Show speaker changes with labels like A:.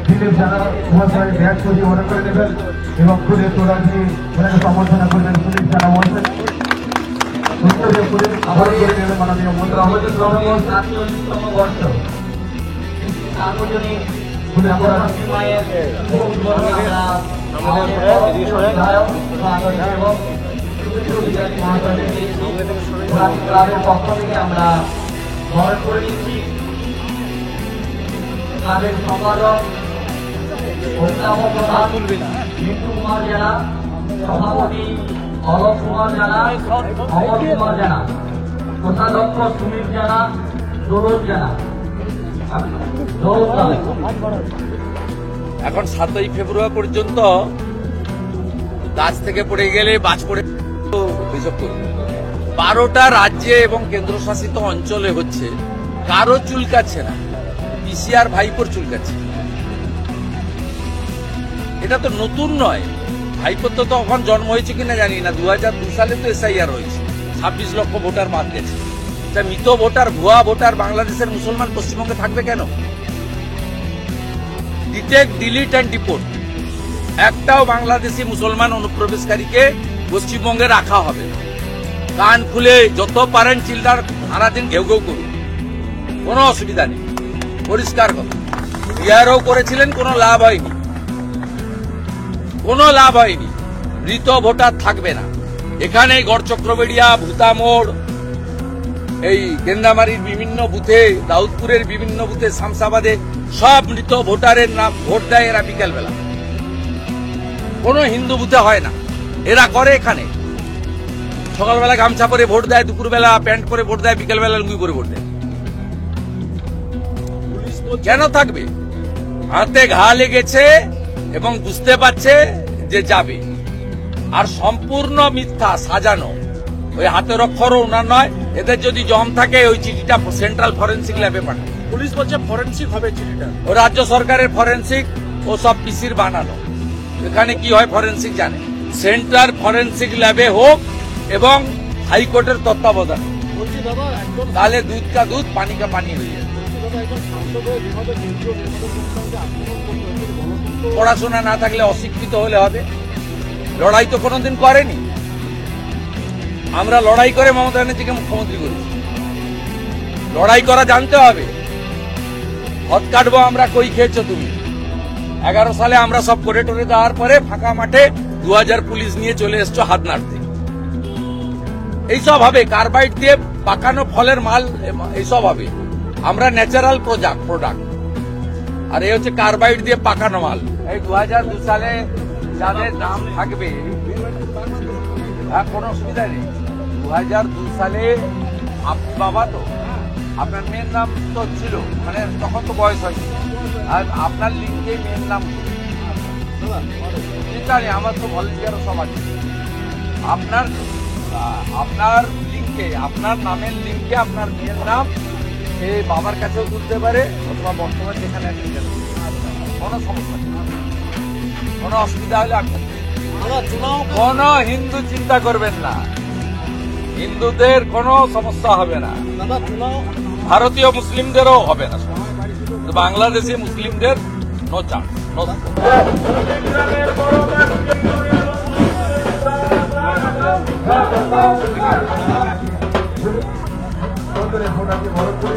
A: दिलीप जाना महोदय बैग सजिए मনে করে নেবেন এবং ফুলের তোড়া দিয়ে ওনাকে সম্বর্ধনা করবেন দিলীপ জানা মহোদয়। উত্তরে ফুলের আহ্বান করে নেবেন মাননীয় মন্ত্রী আমাদের নবম ৪৭তম বর্ষ সার্বজনীন ফুলে আমরা মায়ের ক্লাবের পক্ষ থেকে আমরা বরণ করে নিচ্ছি। ক্লাবের সম্পাদক অধ্যাপক প্রধান মিন্টু কুমার জানা, সভাপতি অলোক কুমার জানা, অমল কুমার জানা, কোষাধ্যক্ষ সুমিত জানা, দৌলত জানা।
B: এখন 7ই ফেব্রুয়ারি পর্যন্ত গাছ থেকে পড়ে গেলে বাজ পড়ে অভিযোগ করবে। 12টা রাজ্যে এবং কেন্দ্রশাসিত অঞ্চলে হচ্ছে, কারো চুলকাচ্ছে না, পিসিআর ভাইপোর চুলকাচ্ছে। এটা তো নতুন নয়, ভাইপোর তো তখন জন্ম হয়েছে কিনা জানি না। 2002 সালে তো এসআইআর হয়েছে, 26 লক্ষ ভোটার বাদ গেছে। মৃত ভোটার, ভুয়া ভোটার বাংলাদেশের মুসলমান পশ্চিমবঙ্গে থাকবে কেন? Detect, delete and deport. একটাও বাংলাদেশি মুসলমান অনুপ্রবেশকারীকে পশ্চিমবঙ্গে রাখা হবে। কান খুলে যত পারেন চিল্লার সারাদিন ঘেউ ঘেউ করুন, কোনো অসুবিধা নেই, পরিষ্কার কথা। বিহারও করেছিলেন, কোনো লাভ হয়নি, কোনো লাভ হয়নি। মৃত ভোটার থাকবে না এখানে। গড়চক্রবেড়িয়া, ভূতামোড়, এই গেন্দামারির বিভিন্ন বুথে, দাউদপুরের বিভিন্ন বুথে, শামসাবাদে সব মৃত ভোটারের নাম ভোট দেয় এরা বিকেলবেলা। কোনো হিন্দু বুথে হয় না, এরা করে এখানে। সকালবেলা গামছা পরে ভোট দেয়, দুপুরবেলা প্যান্ট পরে ভোট দেয়, বিকেলবেলা লুঙ্গি পরে ভোট দেয়। কেন থাকবে? হাতে ঘা লেগেছে এবং বুঝতে পারছে যে যাবে। আর সম্পূর্ণ মিথ্যা, সাজানো। ওই হাতের অক্ষরও ওনার নয়। এদের যদি জম থাকে ওই চিঠিটা সেন্ট্রাল ফরেন্সিক ল্যাবে পাঠায়।
C: পুলিশ বলছে ফরেন্সিক হবে চিঠিটা।
B: ও রাজ্য সরকারের ফরেন্সিক, ও সব পিসির বানানো। এখানে কি হয় ফরেন্সিক জানে। সেন্ট্রাল ফরেন্সিক ল্যাবে হোক এবং হাইকোর্টের তত্ত্বাবধানে, তাহলে দুধ কা দুধ পানি কা পানি হয়ে যাবে। পড়াশোনা না থাকলে অশিক্ষিত হলে হবে? লড়াই তো কোনোদিন করেনি। আমরা লড়াই করে মমতা ব্যানার্জিকে মুখ্যমন্ত্রী করেছি। লড়াই করা জানতে হবে। হদ কাটবো আমরা, কই খেয়েছো তুমি? 11 সালে আমরা সব করে টোরে দেওয়ার পরে ফাঁকা মাঠে 2000 পুলিশ নিয়ে চলে এসছো হাত নাড়তে। এইসব হবে, কার্বাইড দিয়ে পাকানো ফলের মাল, এইসব হবে। আমরা ন্যাচারাল প্রোডাক্ট, আর এই হচ্ছে কার্বাইড দিয়ে পাকানো মাল। এই 2002 সালে যাদের নাম থাকবে, কোনো অসুবিধা নেই। 2002 সালে আপনি বাবা তো, আপনার মেয়ের নাম তো ছিল, মানে তখন তো বয়স হয়নি, আর আপনার লিঙ্কে মেয়ের নাম চিন্তা নেই, আমার তো ভলেন্টিয়ারও সব আছে। আপনার লিঙ্কে, আপনার নামের লিঙ্কে আপনার মেয়ের নাম সে বাবার কাছেও তুলতে পারে, অথবা বর্তমান যেখানে আছে কোনো সমস্যা নেই, কোনো অসুবিধা হলে আপনার কোন হিন্দু চিন্তা করবেন না, হিন্দুদের কোনো সমস্যা হবে না, ভারতীয় মুসলিমদেরও হবে না, বাংলাদেশি মুসলিমদের নো চান্স, নো।
A: ভোটাকে বড় করে